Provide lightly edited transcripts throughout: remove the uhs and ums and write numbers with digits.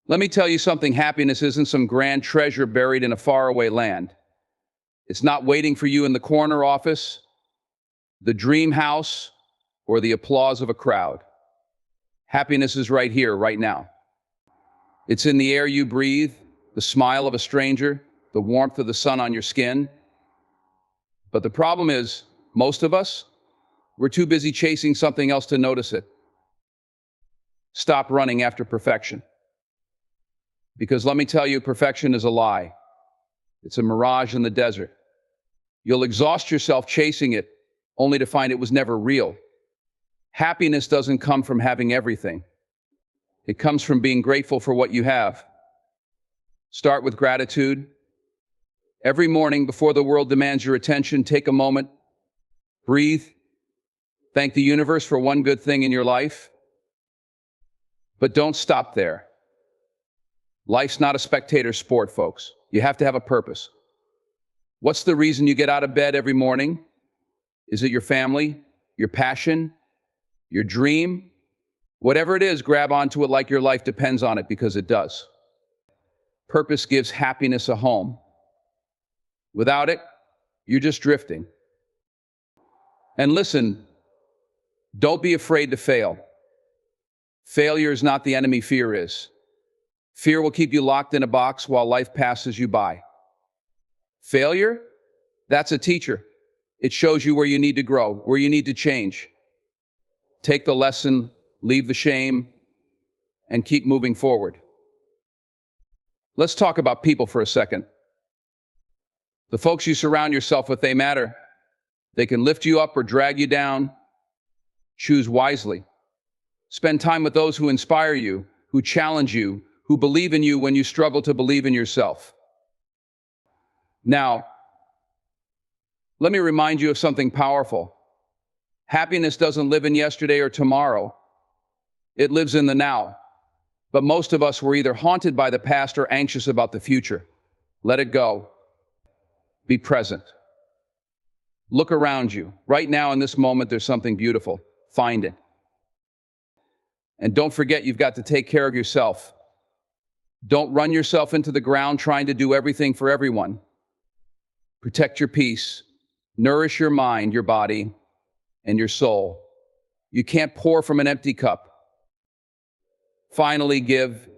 Let me tell you something, happiness isn't some grand treasure buried in a faraway land. It's not waiting for you in the corner office, the dream house, or the applause of a crowd. Happiness is right here, right now. It's in the air you breathe, the smile of a stranger, the warmth of the sun on your skin. But the problem is, most of us, we're too busy chasing something else to notice it. Stop running after perfection. Because let me tell you, perfection is a lie. It's a mirage in the desert. You'll exhaust yourself chasing it, only to find it was never real. Happiness doesn't come from having everything. It comes from being grateful for what you have. Start with gratitude. Every morning before the world demands your attention, take a moment, breathe, thank the universe for one good thing in your life. But don't stop there. Life's not a spectator sport, folks. You have to have a purpose. What's the reason you get out of bed every morning? Is it your family, your passion, your dream? Whatever it is, grab onto it like your life depends on it, because it does. Purpose gives happiness a home. Without it, you're just drifting. And listen, don't be afraid to fail. Failure is not the enemy, fear is. Fear will keep you locked in a box while life passes you by. Failure? That's a teacher. It shows you where you need to grow, where you need to change. Take the lesson, leave the shame, and keep moving forward. Let's talk about people for a second. The folks you surround yourself with, they matter. They can lift you up or drag you down. Choose wisely. Spend time with those who inspire you, who challenge you, who believe in you when you struggle to believe in yourself. Now, let me remind you of something powerful. Happiness doesn't live in yesterday or tomorrow. It lives in the now. But most of us were either haunted by the past or anxious about the future. Let it go. Be present. Look around you. Right now in this moment, there's something beautiful. Find it. And don't forget, you've got to take care of yourself. Don't run yourself into the ground trying to do everything for everyone. Protect your peace. Nourish your mind, your body, and your soul. You can't pour from an empty cup. Finally, give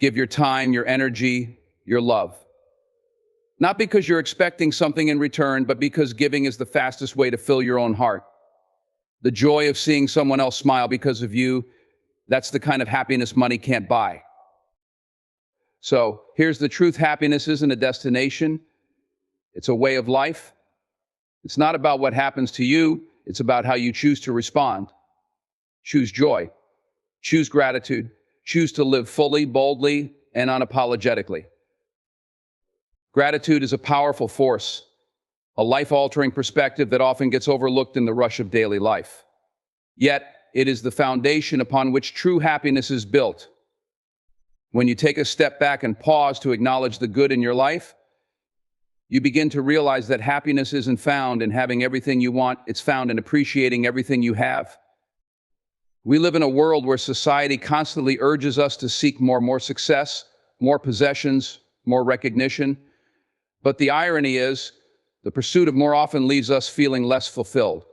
your time, your energy, your love. Not because you're expecting something in return, but because giving is the fastest way to fill your own heart. The joy of seeing someone else smile because of you, that's the kind of happiness money can't buy. So here's the truth. Happiness isn't a destination. It's a way of life. It's not about what happens to you. It's about how you choose to respond. Choose joy. Choose gratitude. Choose to live fully, boldly, and unapologetically. Gratitude is a powerful force, a life-altering perspective that often gets overlooked in the rush of daily life. Yet, it is the foundation upon which true happiness is built. When you take a step back and pause to acknowledge the good in your life, you begin to realize that happiness isn't found in having everything you want, it's found in appreciating everything you have. We live in a world where society constantly urges us to seek more success, more possessions, more recognition. But the irony is, the pursuit of more often leaves us feeling less fulfilled.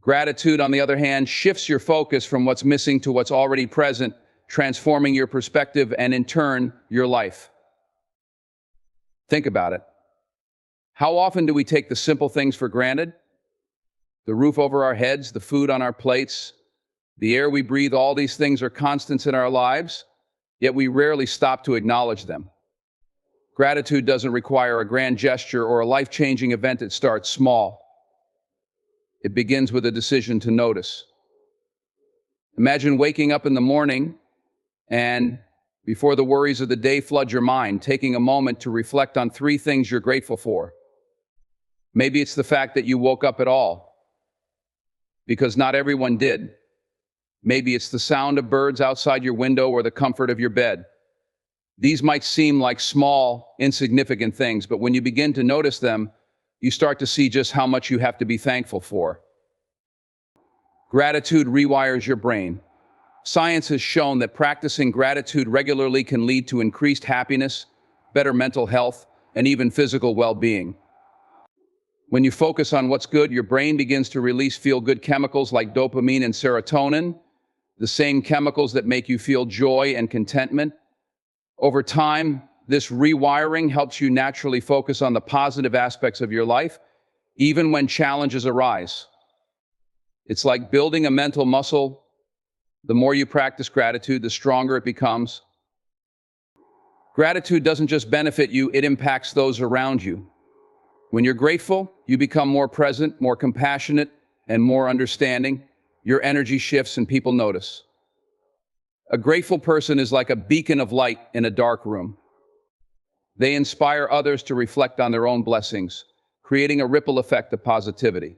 Gratitude, on the other hand, shifts your focus from what's missing to what's already present, transforming your perspective and, in turn, your life. Think about it. How often do we take the simple things for granted? The roof over our heads, the food on our plates, the air we breathe, all these things are constants in our lives, yet we rarely stop to acknowledge them. Gratitude doesn't require a grand gesture or a life-changing event. It starts small. It begins with a decision to notice. Imagine waking up in the morning and, before the worries of the day flood your mind, taking a moment to reflect on 3 things you're grateful for. Maybe it's the fact that you woke up at all, because not everyone did. Maybe it's the sound of birds outside your window or the comfort of your bed. These might seem like small, insignificant things, but when you begin to notice them, you start to see just how much you have to be thankful for. Gratitude rewires your brain. Science has shown that practicing gratitude regularly can lead to increased happiness, better mental health, and even physical well-being. When you focus on what's good, your brain begins to release feel-good chemicals like dopamine and serotonin, the same chemicals that make you feel joy and contentment. Over time, this rewiring helps you naturally focus on the positive aspects of your life, even when challenges arise. It's like building a mental muscle. The more you practice gratitude, the stronger it becomes. Gratitude doesn't just benefit you, it impacts those around you. When you're grateful, you become more present, more compassionate, and more understanding. Your energy shifts and people notice. A grateful person is like a beacon of light in a dark room. They inspire others to reflect on their own blessings, creating a ripple effect of positivity.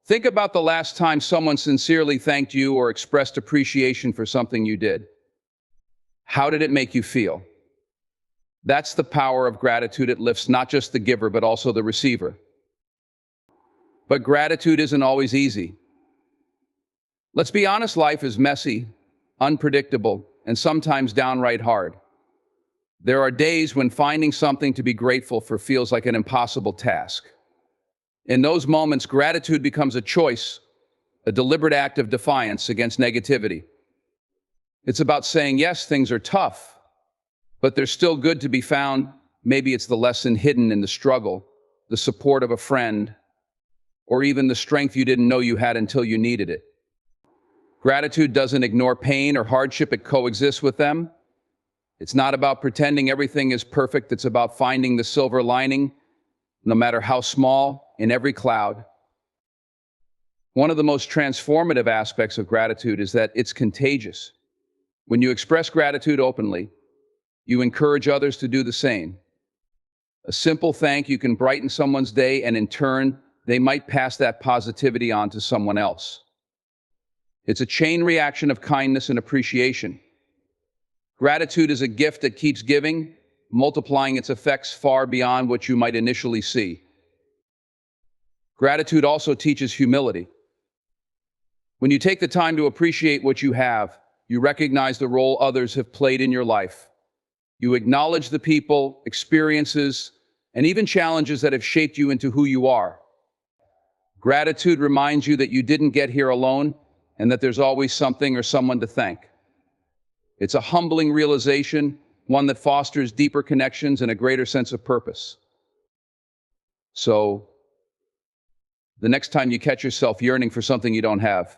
Think about the last time someone sincerely thanked you or expressed appreciation for something you did. How did it make you feel? That's the power of gratitude. It lifts not just the giver, but also the receiver. But gratitude isn't always easy. Let's be honest, life is messy, unpredictable, and sometimes downright hard. There are days when finding something to be grateful for feels like an impossible task. In those moments, gratitude becomes a choice, a deliberate act of defiance against negativity. It's about saying, yes, things are tough, but there's still good to be found. Maybe it's the lesson hidden in the struggle, the support of a friend, or even the strength you didn't know you had until you needed it. Gratitude doesn't ignore pain or hardship, it coexists with them. It's not about pretending everything is perfect, it's about finding the silver lining, no matter how small, in every cloud. One of the most transformative aspects of gratitude is that it's contagious. When you express gratitude openly, you encourage others to do the same. A simple thank you can brighten someone's day, and in turn, they might pass that positivity on to someone else. It's a chain reaction of kindness and appreciation. Gratitude is a gift that keeps giving, multiplying its effects far beyond what you might initially see. Gratitude also teaches humility. When you take the time to appreciate what you have, you recognize the role others have played in your life. You acknowledge the people, experiences, and even challenges that have shaped you into who you are. Gratitude reminds you that you didn't get here alone and that there's always something or someone to thank. It's a humbling realization, one that fosters deeper connections and a greater sense of purpose. So, the next time you catch yourself yearning for something you don't have,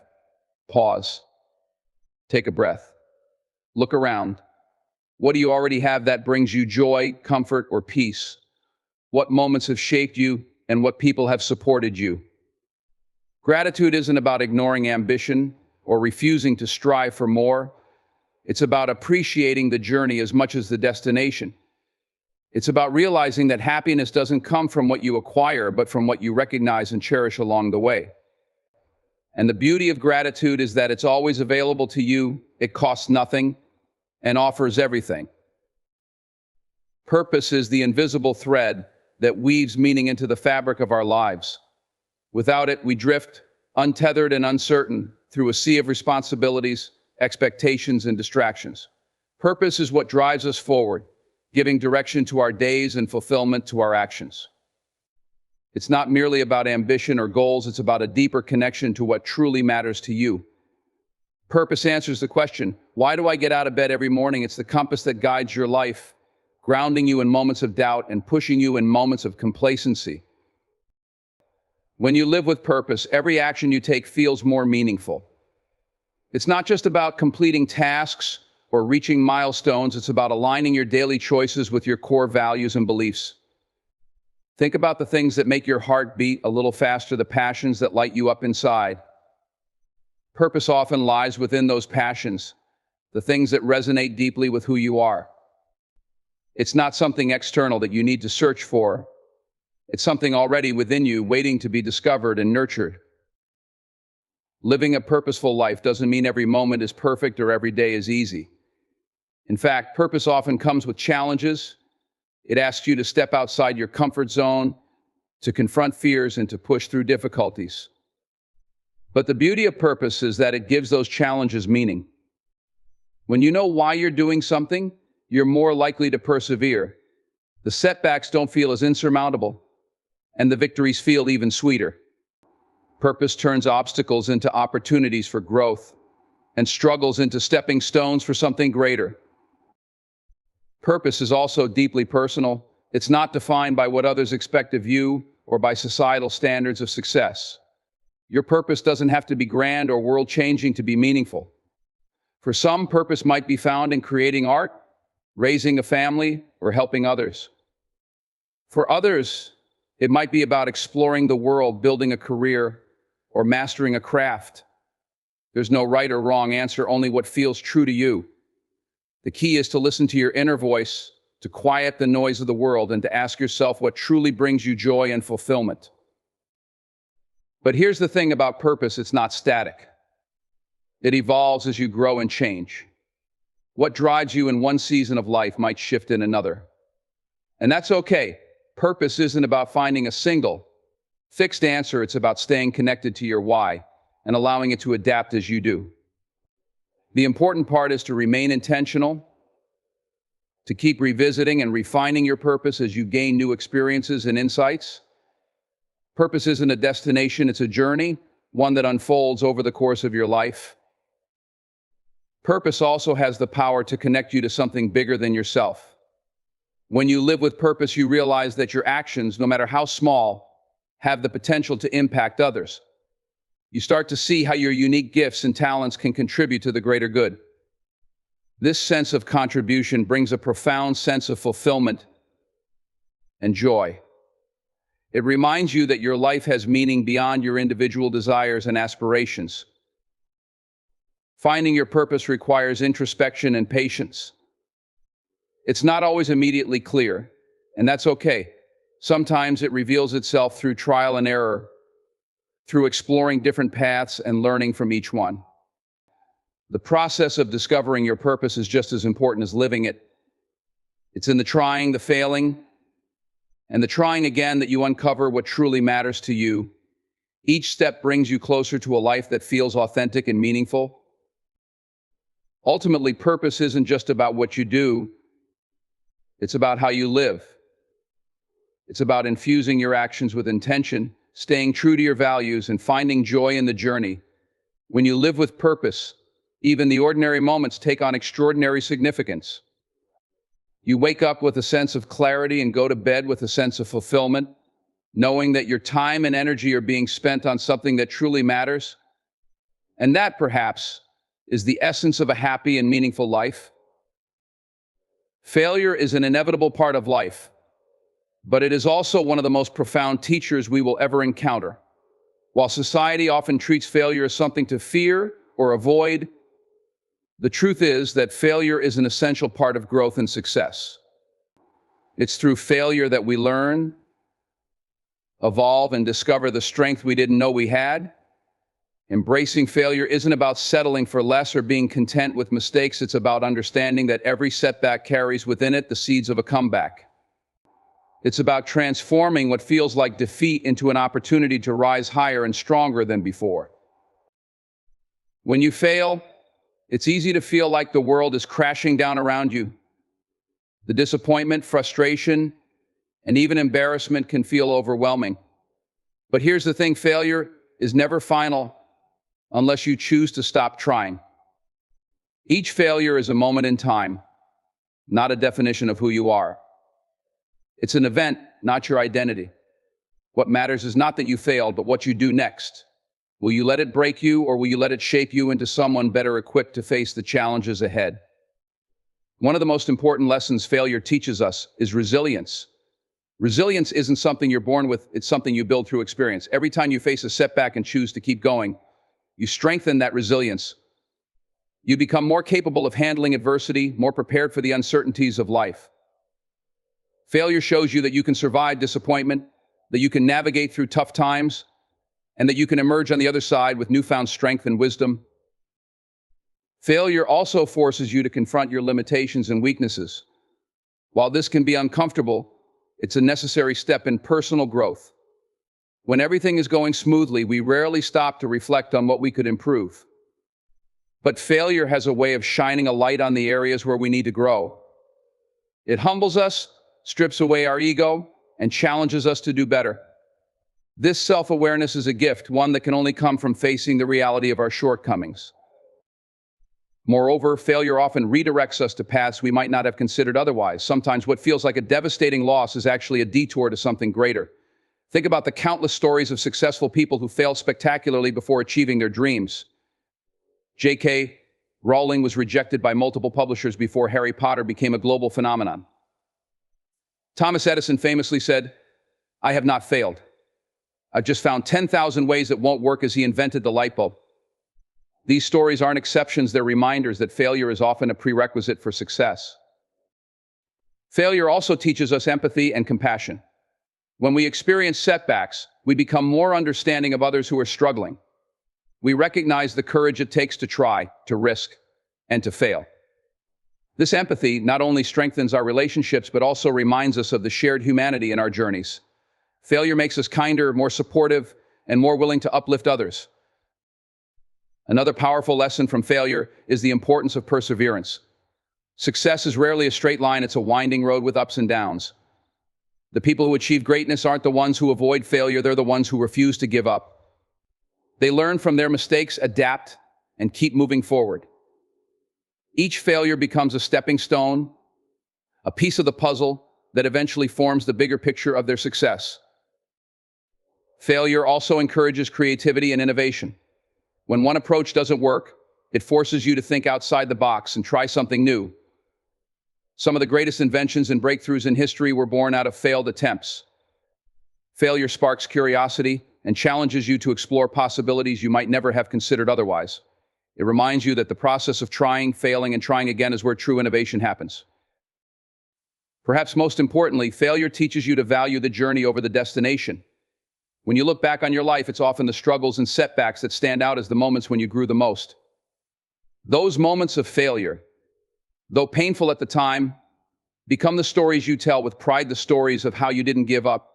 pause, take a breath, look around. What do you already have that brings you joy, comfort, or peace? What moments have shaped you, and what people have supported you? Gratitude isn't about ignoring ambition or refusing to strive for more. It's about appreciating the journey as much as the destination. It's about realizing that happiness doesn't come from what you acquire, but from what you recognize and cherish along the way. And the beauty of gratitude is that it's always available to you, it costs nothing, and offers everything. Purpose is the invisible thread that weaves meaning into the fabric of our lives. Without it, we drift, untethered and uncertain, through a sea of responsibilities, expectations, and distractions. Purpose is what drives us forward, giving direction to our days and fulfillment to our actions. It's not merely about ambition or goals, it's about a deeper connection to what truly matters to you. Purpose answers the question, why do I get out of bed every morning? It's the compass that guides your life, grounding you in moments of doubt and pushing you in moments of complacency. When you live with purpose, every action you take feels more meaningful. It's not just about completing tasks or reaching milestones, it's about aligning your daily choices with your core values and beliefs. Think about the things that make your heart beat a little faster, the passions that light you up inside. Purpose often lies within those passions, the things that resonate deeply with who you are. It's not something external that you need to search for. It's something already within you, waiting to be discovered and nurtured. Living a purposeful life doesn't mean every moment is perfect or every day is easy. In fact, purpose often comes with challenges. It asks you to step outside your comfort zone, to confront fears, and to push through difficulties. But the beauty of purpose is that it gives those challenges meaning. When you know why you're doing something, you're more likely to persevere. The setbacks don't feel as insurmountable, and the victories feel even sweeter. Purpose turns obstacles into opportunities for growth, and struggles into stepping stones for something greater. Purpose is also deeply personal. It's not defined by what others expect of you or by societal standards of success. Your purpose doesn't have to be grand or world-changing to be meaningful. For some, purpose might be found in creating art, raising a family, or helping others. For others, it might be about exploring the world, building a career, or mastering a craft. There's no right or wrong answer, only what feels true to you. The key is to listen to your inner voice, to quiet the noise of the world, and to ask yourself what truly brings you joy and fulfillment. But here's the thing about purpose, it's not static. It evolves as you grow and change. What drives you in one season of life might shift in another. And that's okay. Purpose isn't about finding a single, fixed answer. It's about staying connected to your why and allowing it to adapt as you do. The important part is to remain intentional, to keep revisiting and refining your purpose as you gain new experiences and insights. Purpose isn't a destination, it's a journey, one that unfolds over the course of your life. Purpose also has the power to connect you to something bigger than yourself. When you live with purpose, you realize that your actions, no matter how small, have the potential to impact others. You start to see how your unique gifts and talents can contribute to the greater good. This sense of contribution brings a profound sense of fulfillment and joy. It reminds you that your life has meaning beyond your individual desires and aspirations. Finding your purpose requires introspection and patience. It's not always immediately clear, and that's okay. Sometimes it reveals itself through trial and error, through exploring different paths and learning from each one. The process of discovering your purpose is just as important as living it. It's in the trying, the failing, and the trying again that you uncover what truly matters to you. Each step brings you closer to a life that feels authentic and meaningful. Ultimately, purpose isn't just about what you do, it's about how you live. It's about infusing your actions with intention, staying true to your values, and finding joy in the journey. When you live with purpose, even the ordinary moments take on extraordinary significance. You wake up with a sense of clarity and go to bed with a sense of fulfillment, knowing that your time and energy are being spent on something that truly matters. And that, perhaps, is the essence of a happy and meaningful life. Failure is an inevitable part of life, but it is also one of the most profound teachers we will ever encounter. While society often treats failure as something to fear or avoid, the truth is that failure is an essential part of growth and success. It's through failure that we learn, evolve, and discover the strength we didn't know we had. Embracing failure isn't about settling for less or being content with mistakes. It's about understanding that every setback carries within it the seeds of a comeback. It's about transforming what feels like defeat into an opportunity to rise higher and stronger than before. When you fail, it's easy to feel like the world is crashing down around you. The disappointment, frustration, and even embarrassment can feel overwhelming. But here's the thing, failure is never final unless you choose to stop trying. Each failure is a moment in time, not a definition of who you are. It's an event, not your identity. What matters is not that you failed, but what you do next. Will you let it break you, or will you let it shape you into someone better equipped to face the challenges ahead? One of the most important lessons failure teaches us is resilience. Resilience isn't something you're born with, it's something you build through experience. Every time you face a setback and choose to keep going, you strengthen that resilience. You become more capable of handling adversity, more prepared for the uncertainties of life. Failure shows you that you can survive disappointment, that you can navigate through tough times, and that you can emerge on the other side with newfound strength and wisdom. Failure also forces you to confront your limitations and weaknesses. While this can be uncomfortable, it's a necessary step in personal growth. When everything is going smoothly, we rarely stop to reflect on what we could improve. But failure has a way of shining a light on the areas where we need to grow. It humbles us, strips away our ego, and challenges us to do better. This self-awareness is a gift, one that can only come from facing the reality of our shortcomings. Moreover, failure often redirects us to paths we might not have considered otherwise. Sometimes what feels like a devastating loss is actually a detour to something greater. Think about the countless stories of successful people who failed spectacularly before achieving their dreams. J.K. Rowling was rejected by multiple publishers before Harry Potter became a global phenomenon. Thomas Edison famously said, "I have not failed. I've just found 10,000 ways that won't work," as he invented the light bulb. These stories aren't exceptions, they're reminders that failure is often a prerequisite for success. Failure also teaches us empathy and compassion. When we experience setbacks, we become more understanding of others who are struggling. We recognize the courage it takes to try, to risk, and to fail. This empathy not only strengthens our relationships, but also reminds us of the shared humanity in our journeys. Failure makes us kinder, more supportive, and more willing to uplift others. Another powerful lesson from failure is the importance of perseverance. Success is rarely a straight line, it's a winding road with ups and downs. The people who achieve greatness aren't the ones who avoid failure, they're the ones who refuse to give up. They learn from their mistakes, adapt, and keep moving forward. Each failure becomes a stepping stone, a piece of the puzzle that eventually forms the bigger picture of their success. Failure also encourages creativity and innovation. When one approach doesn't work, it forces you to think outside the box and try something new. Some of the greatest inventions and breakthroughs in history were born out of failed attempts. Failure sparks curiosity and challenges you to explore possibilities you might never have considered otherwise. It reminds you that the process of trying, failing, and trying again is where true innovation happens. Perhaps most importantly, failure teaches you to value the journey over the destination. When you look back on your life, it's often the struggles and setbacks that stand out as the moments when you grew the most. Those moments of failure, though painful at the time, become the stories you tell with pride, the stories of how you didn't give up,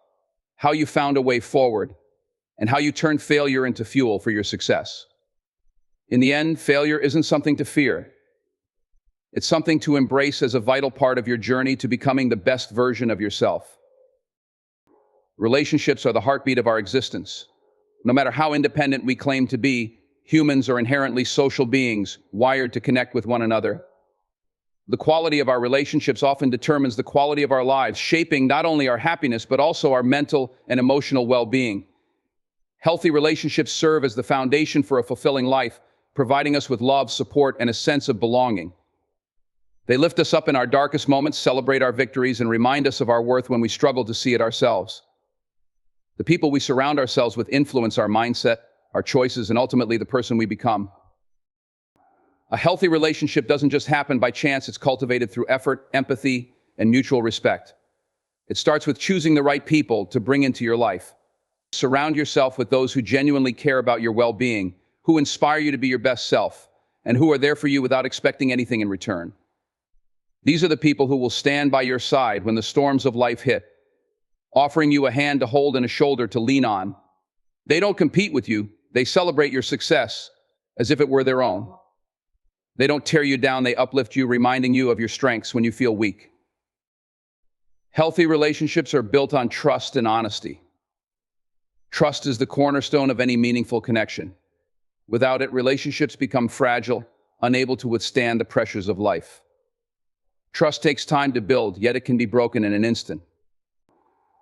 how you found a way forward, and how you turned failure into fuel for your success. In the end, failure isn't something to fear. It's something to embrace as a vital part of your journey to becoming the best version of yourself. Relationships are the heartbeat of our existence. No matter how independent we claim to be, humans are inherently social beings, wired to connect with one another. The quality of our relationships often determines the quality of our lives, shaping not only our happiness, but also our mental and emotional well-being. Healthy relationships serve as the foundation for a fulfilling life, providing us with love, support, and a sense of belonging. They lift us up in our darkest moments, celebrate our victories, and remind us of our worth when we struggle to see it ourselves. The people we surround ourselves with influence our mindset, our choices, and ultimately the person we become. A healthy relationship doesn't just happen by chance, it's cultivated through effort, empathy, and mutual respect. It starts with choosing the right people to bring into your life. Surround yourself with those who genuinely care about your well-being, who inspire you to be your best self, and who are there for you without expecting anything in return. These are the people who will stand by your side when the storms of life hit, offering you a hand to hold and a shoulder to lean on. They don't compete with you, they celebrate your success as if it were their own. They don't tear you down, they uplift you, reminding you of your strengths when you feel weak. Healthy relationships are built on trust and honesty. Trust is the cornerstone of any meaningful connection. Without it, relationships become fragile, unable to withstand the pressures of life. Trust takes time to build, yet it can be broken in an instant.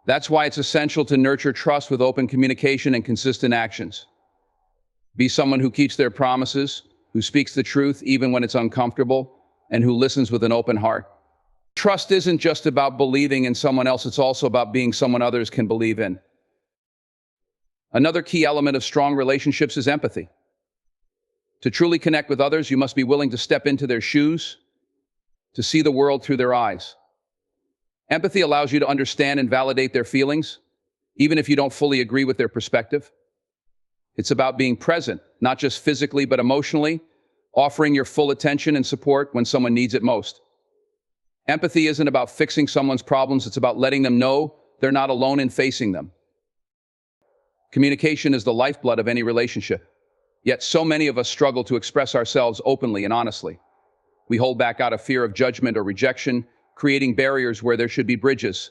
That's why it's essential to nurture trust with open communication and consistent actions. Be someone who keeps their promises, who speaks the truth even when it's uncomfortable, and who listens with an open heart. Trust isn't just about believing in someone else, it's also about being someone others can believe in. Another key element of strong relationships is empathy. To truly connect with others, you must be willing to step into their shoes, to see the world through their eyes. Empathy allows you to understand and validate their feelings, even if you don't fully agree with their perspective. It's about being present, not just physically, but emotionally, offering your full attention and support when someone needs it most. Empathy isn't about fixing someone's problems, it's about letting them know they're not alone in facing them. Communication is the lifeblood of any relationship. Yet so many of us struggle to express ourselves openly and honestly. We hold back out of fear of judgment or rejection, creating barriers where there should be bridges.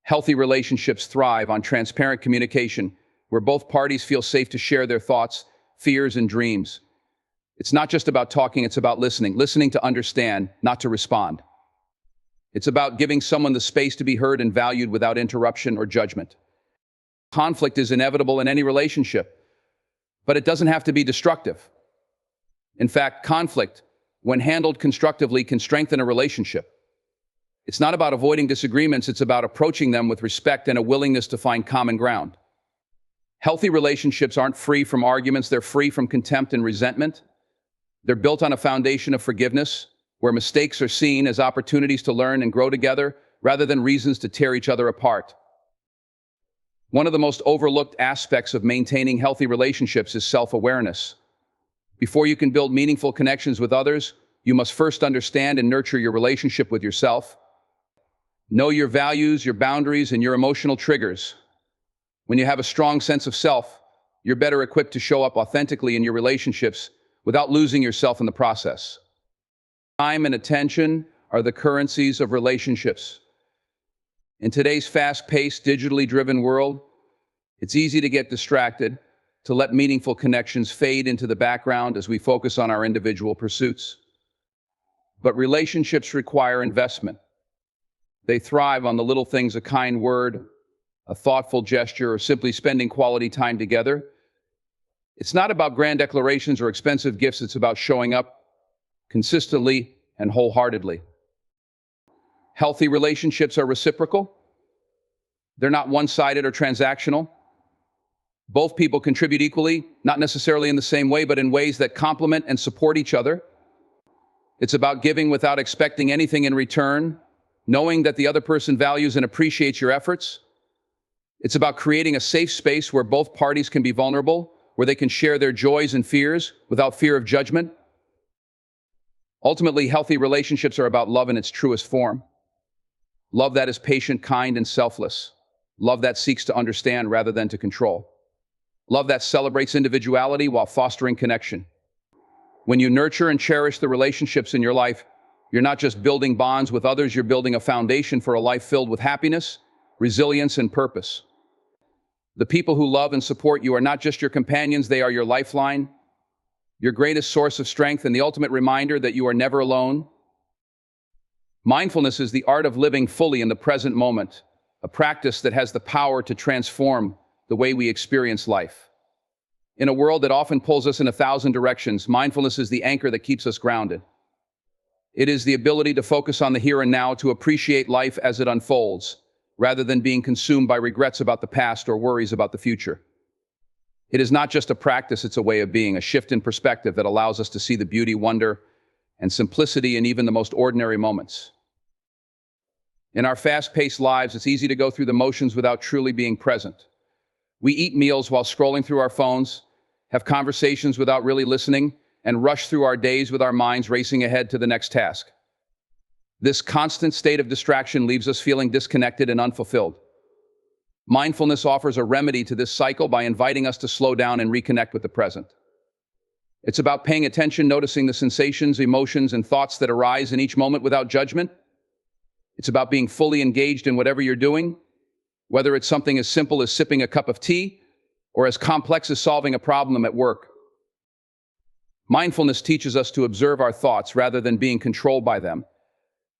Healthy relationships thrive on transparent communication, where both parties feel safe to share their thoughts, fears, and dreams. It's not just about talking, it's about listening to understand, not to respond. It's about giving someone the space to be heard and valued without interruption or judgment. Conflict is inevitable in any relationship, but it doesn't have to be destructive. In fact, conflict, when handled constructively, can strengthen a relationship. It's not about avoiding disagreements, it's about approaching them with respect and a willingness to find common ground. Healthy relationships aren't free from arguments, they're free from contempt and resentment. They're built on a foundation of forgiveness, where mistakes are seen as opportunities to learn and grow together, rather than reasons to tear each other apart. One of the most overlooked aspects of maintaining healthy relationships is self-awareness. Before you can build meaningful connections with others, you must first understand and nurture your relationship with yourself. Know your values, your boundaries, and your emotional triggers. When you have a strong sense of self, you're better equipped to show up authentically in your relationships without losing yourself in the process. Time and attention are the currencies of relationships. In today's fast-paced, digitally driven world, it's easy to get distracted, to let meaningful connections fade into the background as we focus on our individual pursuits. But relationships require investment. They thrive on the little things: a kind word, a thoughtful gesture, or simply spending quality time together. It's not about grand declarations or expensive gifts, it's about showing up consistently and wholeheartedly. Healthy relationships are reciprocal. They're not one-sided or transactional. Both people contribute equally, not necessarily in the same way, but in ways that complement and support each other. It's about giving without expecting anything in return, knowing that the other person values and appreciates your efforts. It's about creating a safe space where both parties can be vulnerable, where they can share their joys and fears without fear of judgment. Ultimately, healthy relationships are about love in its truest form. Love that is patient, kind, and selfless. Love that seeks to understand rather than to control. Love that celebrates individuality while fostering connection. When you nurture and cherish the relationships in your life, you're not just building bonds with others, you're building a foundation for a life filled with happiness, resilience, and purpose. The people who love and support you are not just your companions, they are your lifeline, your greatest source of strength, and the ultimate reminder that you are never alone. Mindfulness is the art of living fully in the present moment, a practice that has the power to transform the way we experience life. In a world that often pulls us in 1,000 directions, mindfulness is the anchor that keeps us grounded. It is the ability to focus on the here and now, to appreciate life as it unfolds, rather than being consumed by regrets about the past or worries about the future. It is not just a practice, it's a way of being, a shift in perspective that allows us to see the beauty, wonder, and simplicity in even the most ordinary moments. In our fast-paced lives, it's easy to go through the motions without truly being present. We eat meals while scrolling through our phones, have conversations without really listening, and rush through our days with our minds racing ahead to the next task. This constant state of distraction leaves us feeling disconnected and unfulfilled. Mindfulness offers a remedy to this cycle by inviting us to slow down and reconnect with the present. It's about paying attention, noticing the sensations, emotions, and thoughts that arise in each moment without judgment. It's about being fully engaged in whatever you're doing, whether it's something as simple as sipping a cup of tea or as complex as solving a problem at work. Mindfulness teaches us to observe our thoughts rather than being controlled by them.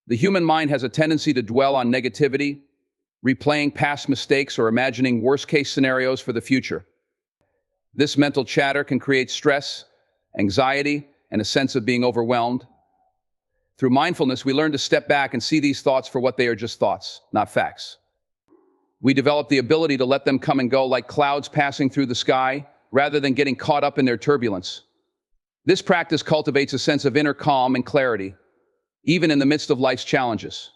The human mind has a tendency to dwell on negativity, replaying past mistakes or imagining worst-case scenarios for the future. This mental chatter can create stress, anxiety, and a sense of being overwhelmed. Through mindfulness, we learn to step back and see these thoughts for what they are: just thoughts, not facts. We develop the ability to let them come and go like clouds passing through the sky, rather than getting caught up in their turbulence. This practice cultivates a sense of inner calm and clarity, even in the midst of life's challenges.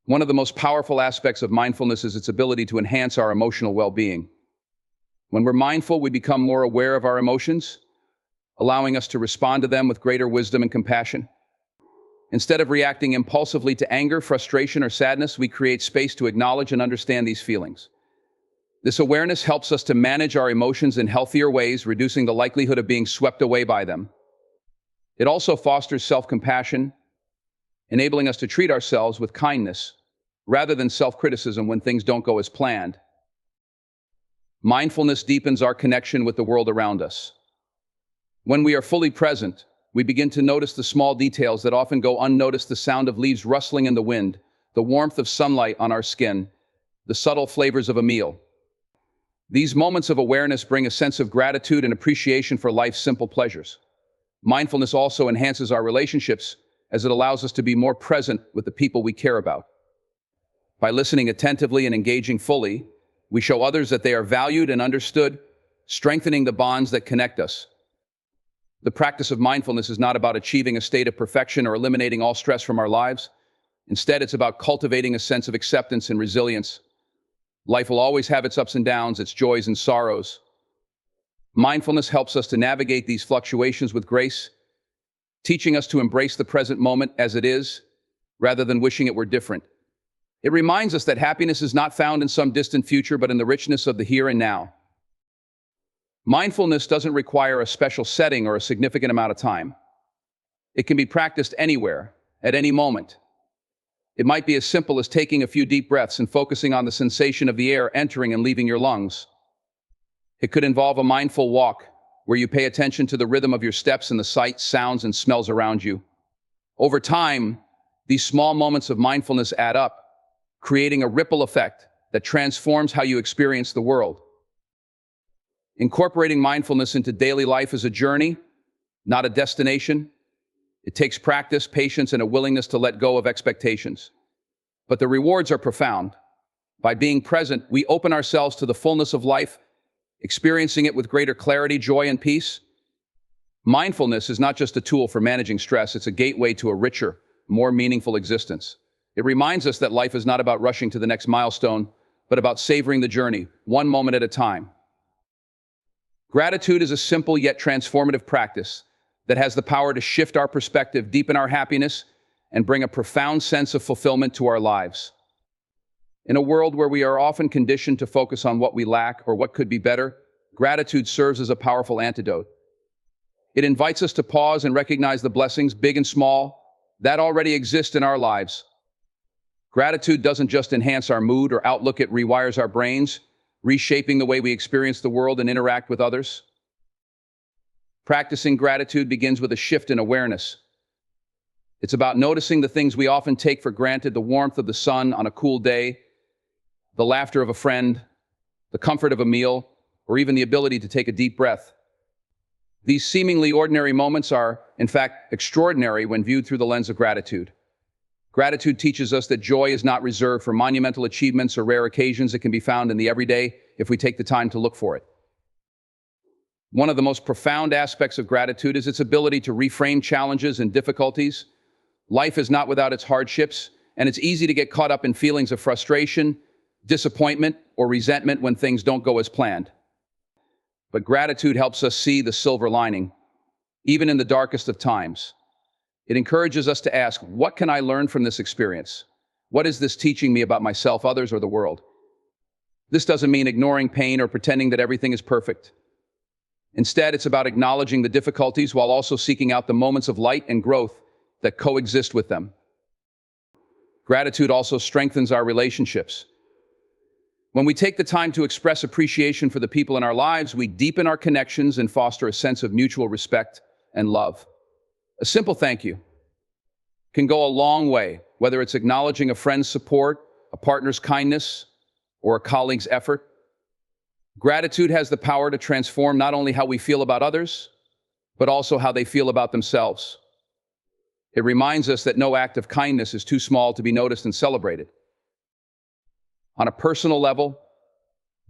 One of the most powerful aspects of mindfulness is its ability to enhance our emotional well-being. When we're mindful, we become more aware of our emotions, allowing us to respond to them with greater wisdom and compassion. Instead of reacting impulsively to anger, frustration, or sadness, we create space to acknowledge and understand these feelings. This awareness helps us to manage our emotions in healthier ways, reducing the likelihood of being swept away by them. It also fosters self-compassion, enabling us to treat ourselves with kindness rather than self-criticism when things don't go as planned. Mindfulness deepens our connection with the world around us. When we are fully present, we begin to notice the small details that often go unnoticed: the sound of leaves rustling in the wind, the warmth of sunlight on our skin, the subtle flavors of a meal. These moments of awareness bring a sense of gratitude and appreciation for life's simple pleasures. Mindfulness also enhances our relationships as it allows us to be more present with the people we care about. By listening attentively and engaging fully, we show others that they are valued and understood, strengthening the bonds that connect us. The practice of mindfulness is not about achieving a state of perfection or eliminating all stress from our lives. Instead, it's about cultivating a sense of acceptance and resilience. Life will always have its ups and downs, its joys and sorrows. Mindfulness helps us to navigate these fluctuations with grace, teaching us to embrace the present moment as it is, rather than wishing it were different. It reminds us that happiness is not found in some distant future, but in the richness of the here and now. Mindfulness doesn't require a special setting or a significant amount of time. It can be practiced anywhere, at any moment. It might be as simple as taking a few deep breaths and focusing on the sensation of the air entering and leaving your lungs. It could involve a mindful walk, where you pay attention to the rhythm of your steps and the sights, sounds, and smells around you. Over time, these small moments of mindfulness add up, creating a ripple effect that transforms how you experience the world. Incorporating mindfulness into daily life is a journey, not a destination. It takes practice, patience, and a willingness to let go of expectations. But the rewards are profound. By being present, we open ourselves to the fullness of life, experiencing it with greater clarity, joy, and peace. Mindfulness is not just a tool for managing stress, it's a gateway to a richer, more meaningful existence. It reminds us that life is not about rushing to the next milestone, but about savoring the journey, one moment at a time. Gratitude is a simple yet transformative practice that has the power to shift our perspective, deepen our happiness, and bring a profound sense of fulfillment to our lives. In a world where we are often conditioned to focus on what we lack or what could be better, gratitude serves as a powerful antidote. It invites us to pause and recognize the blessings, big and small, that already exist in our lives. Gratitude doesn't just enhance our mood or outlook, it rewires our brains, reshaping the way we experience the world and interact with others. Practicing gratitude begins with a shift in awareness. It's about noticing the things we often take for granted: the warmth of the sun on a cool day, the laughter of a friend, the comfort of a meal, or even the ability to take a deep breath. These seemingly ordinary moments are, in fact, extraordinary when viewed through the lens of gratitude. Gratitude teaches us that joy is not reserved for monumental achievements or rare occasions. It can be found in the everyday if we take the time to look for it. One of the most profound aspects of gratitude is its ability to reframe challenges and difficulties. Life is not without its hardships, and it's easy to get caught up in feelings of frustration, disappointment, or resentment when things don't go as planned. But gratitude helps us see the silver lining, even in the darkest of times. It encourages us to ask, what can I learn from this experience? What is this teaching me about myself, others, or the world? This doesn't mean ignoring pain or pretending that everything is perfect. Instead, it's about acknowledging the difficulties while also seeking out the moments of light and growth that coexist with them. Gratitude also strengthens our relationships. When we take the time to express appreciation for the people in our lives, we deepen our connections and foster a sense of mutual respect and love. A simple thank you can go a long way, whether it's acknowledging a friend's support, a partner's kindness, or a colleague's effort. Gratitude has the power to transform not only how we feel about others, but also how they feel about themselves. It reminds us that no act of kindness is too small to be noticed and celebrated. On a personal level,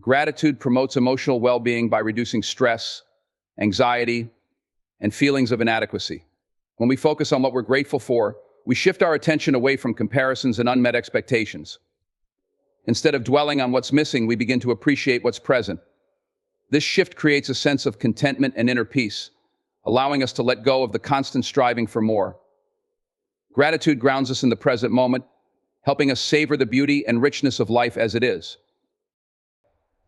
gratitude promotes emotional well-being by reducing stress, anxiety, and feelings of inadequacy. When we focus on what we're grateful for, we shift our attention away from comparisons and unmet expectations. Instead of dwelling on what's missing, we begin to appreciate what's present. This shift creates a sense of contentment and inner peace, allowing us to let go of the constant striving for more. Gratitude grounds us in the present moment, helping us savor the beauty and richness of life as it is.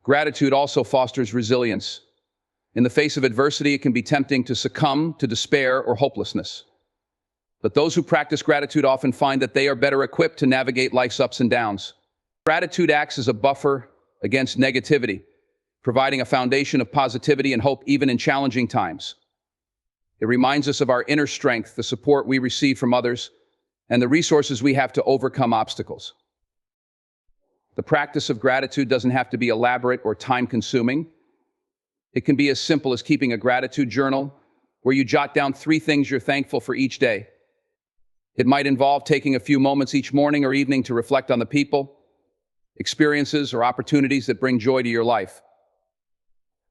Gratitude also fosters resilience. In the face of adversity, it can be tempting to succumb to despair or hopelessness. But those who practice gratitude often find that they are better equipped to navigate life's ups and downs. Gratitude acts as a buffer against negativity, providing a foundation of positivity and hope even in challenging times. It reminds us of our inner strength, the support we receive from others, and the resources we have to overcome obstacles. The practice of gratitude doesn't have to be elaborate or time-consuming. It can be as simple as keeping a gratitude journal where you jot down 3 things you're thankful for each day. It might involve taking a few moments each morning or evening to reflect on the people, experiences, or opportunities that bring joy to your life.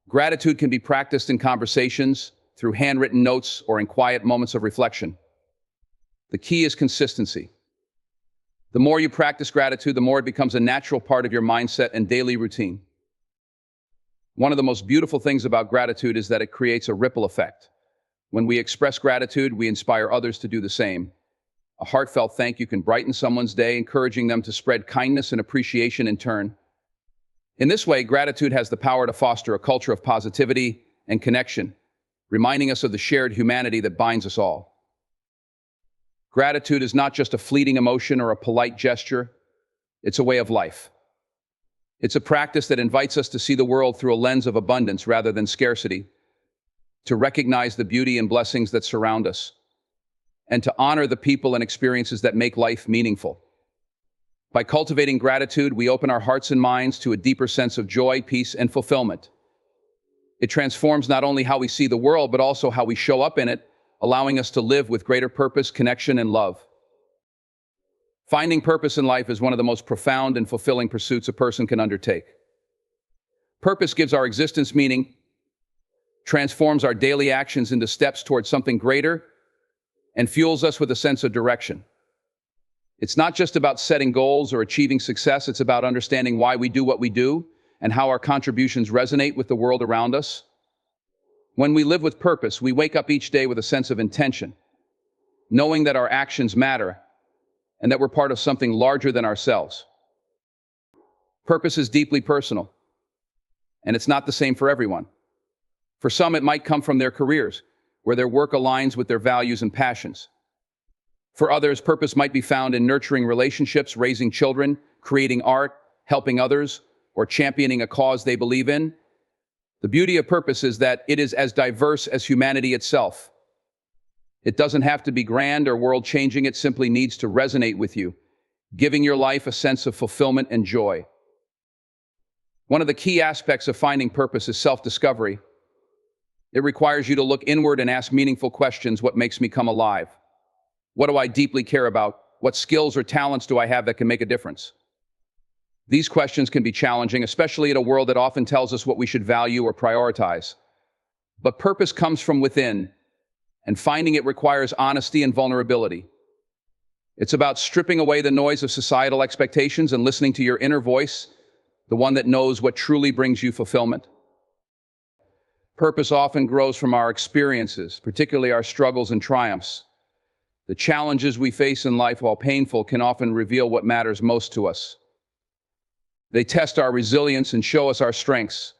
Gratitude can be practiced in conversations, through handwritten notes, or in quiet moments of reflection. The key is consistency. The more you practice gratitude, the more it becomes a natural part of your mindset and daily routine. One of the most beautiful things about gratitude is that it creates a ripple effect. When we express gratitude, we inspire others to do the same. A heartfelt thank you can brighten someone's day, encouraging them to spread kindness and appreciation in turn. In this way, gratitude has the power to foster a culture of positivity and connection, reminding us of the shared humanity that binds us all. Gratitude is not just a fleeting emotion or a polite gesture, it's a way of life. It's a practice that invites us to see the world through a lens of abundance rather than scarcity, to recognize the beauty and blessings that surround us, and to honor the people and experiences that make life meaningful. By cultivating gratitude, we open our hearts and minds to a deeper sense of joy, peace, and fulfillment. It transforms not only how we see the world, but also how we show up in it, allowing us to live with greater purpose, connection, and love. Finding purpose in life is one of the most profound and fulfilling pursuits a person can undertake. Purpose gives our existence meaning, transforms our daily actions into steps towards something greater, and fuels us with a sense of direction. It's not just about setting goals or achieving success, it's about understanding why we do what we do and how our contributions resonate with the world around us. When we live with purpose, we wake up each day with a sense of intention, knowing that our actions matter and that we're part of something larger than ourselves. Purpose is deeply personal, and it's not the same for everyone. For some, it might come from their careers, where their work aligns with their values and passions. For others, purpose might be found in nurturing relationships, raising children, creating art, helping others, or championing a cause they believe in. The beauty of purpose is that it is as diverse as humanity itself. It doesn't have to be grand or world-changing, it simply needs to resonate with you, giving your life a sense of fulfillment and joy. One of the key aspects of finding purpose is self-discovery. It requires you to look inward and ask meaningful questions. What makes me come alive? What do I deeply care about? What skills or talents do I have that can make a difference? These questions can be challenging, especially in a world that often tells us what we should value or prioritize. But purpose comes from within, and finding it requires honesty and vulnerability. It's about stripping away the noise of societal expectations and listening to your inner voice, the one that knows what truly brings you fulfillment. Purpose often grows from our experiences, particularly our struggles and triumphs. The challenges we face in life, while painful, can often reveal what matters most to us. They test our resilience and show us our strengths.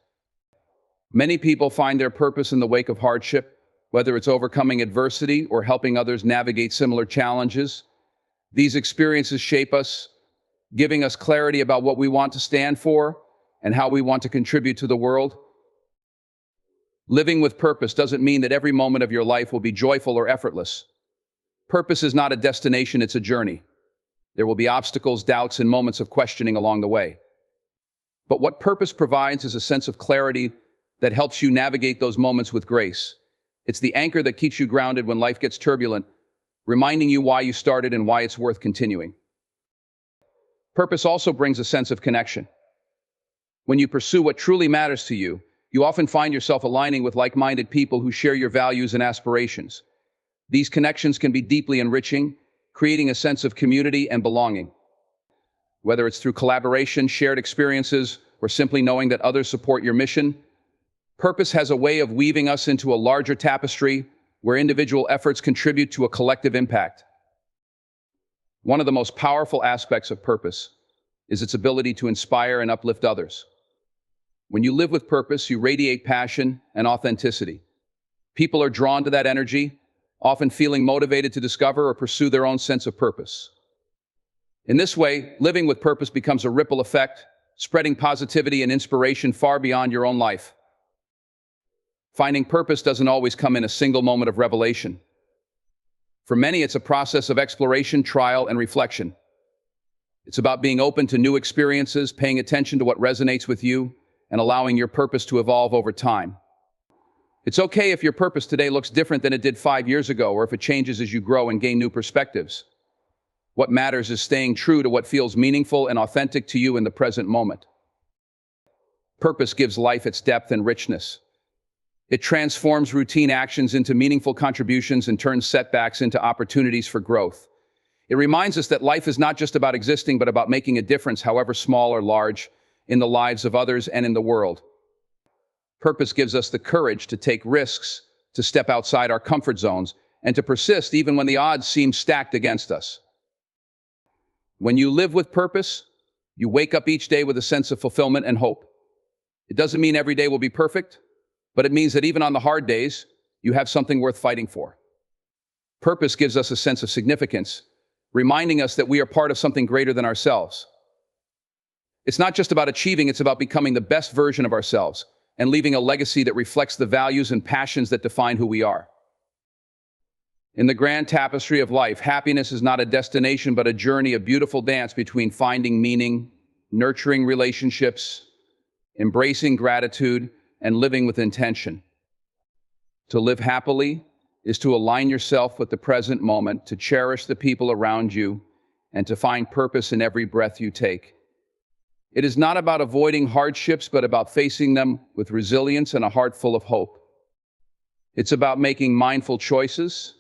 Many people find their purpose in the wake of hardship, whether it's overcoming adversity or helping others navigate similar challenges. These experiences shape us, giving us clarity about what we want to stand for and how we want to contribute to the world. Living with purpose doesn't mean that every moment of your life will be joyful or effortless. Purpose is not a destination, it's a journey. There will be obstacles, doubts, and moments of questioning along the way. But what purpose provides is a sense of clarity that helps you navigate those moments with grace. It's the anchor that keeps you grounded when life gets turbulent, reminding you why you started and why it's worth continuing. Purpose also brings a sense of connection. When you pursue what truly matters to you, you often find yourself aligning with like-minded people who share your values and aspirations. These connections can be deeply enriching, creating a sense of community and belonging. Whether it's through collaboration, shared experiences, or simply knowing that others support your mission, purpose has a way of weaving us into a larger tapestry where individual efforts contribute to a collective impact. One of the most powerful aspects of purpose is its ability to inspire and uplift others. When you live with purpose, you radiate passion and authenticity. People are drawn to that energy, often feeling motivated to discover or pursue their own sense of purpose. In this way, living with purpose becomes a ripple effect, spreading positivity and inspiration far beyond your own life. Finding purpose doesn't always come in a single moment of revelation. For many, it's a process of exploration, trial, and reflection. It's about being open to new experiences, paying attention to what resonates with you, and allowing your purpose to evolve over time. It's okay if your purpose today looks different than it did 5 years ago, or if it changes as you grow and gain new perspectives. What matters is staying true to what feels meaningful and authentic to you in the present moment. Purpose gives life its depth and richness. It transforms routine actions into meaningful contributions and turns setbacks into opportunities for growth. It reminds us that life is not just about existing, but about making a difference, however small or large, in the lives of others and in the world. Purpose gives us the courage to take risks, to step outside our comfort zones, and to persist even when the odds seem stacked against us. When you live with purpose, you wake up each day with a sense of fulfillment and hope. It doesn't mean every day will be perfect, but it means that even on the hard days, you have something worth fighting for. Purpose gives us a sense of significance, reminding us that we are part of something greater than ourselves. It's not just about achieving, it's about becoming the best version of ourselves and leaving a legacy that reflects the values and passions that define who we are. In the grand tapestry of life, happiness is not a destination, but a journey, a beautiful dance between finding meaning, nurturing relationships, embracing gratitude, and living with intention. To live happily is to align yourself with the present moment, to cherish the people around you, and to find purpose in every breath you take. It is not about avoiding hardships, but about facing them with resilience and a heart full of hope. It's about making mindful choices,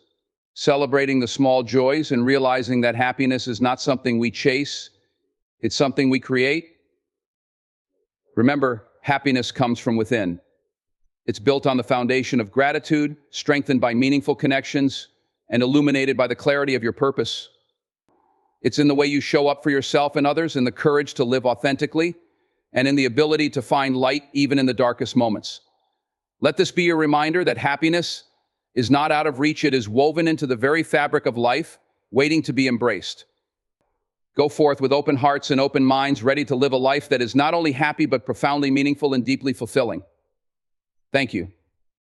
celebrating the small joys, and realizing that happiness is not something we chase, it's something we create. Remember, happiness comes from within. It's built on the foundation of gratitude, strengthened by meaningful connections, and illuminated by the clarity of your purpose. It's in the way you show up for yourself and others, in the courage to live authentically, and in the ability to find light even in the darkest moments. Let this be your reminder that happiness is not out of reach, it is woven into the very fabric of life, waiting to be embraced. Go forth with open hearts and open minds, ready to live a life that is not only happy, but profoundly meaningful and deeply fulfilling. Thank you.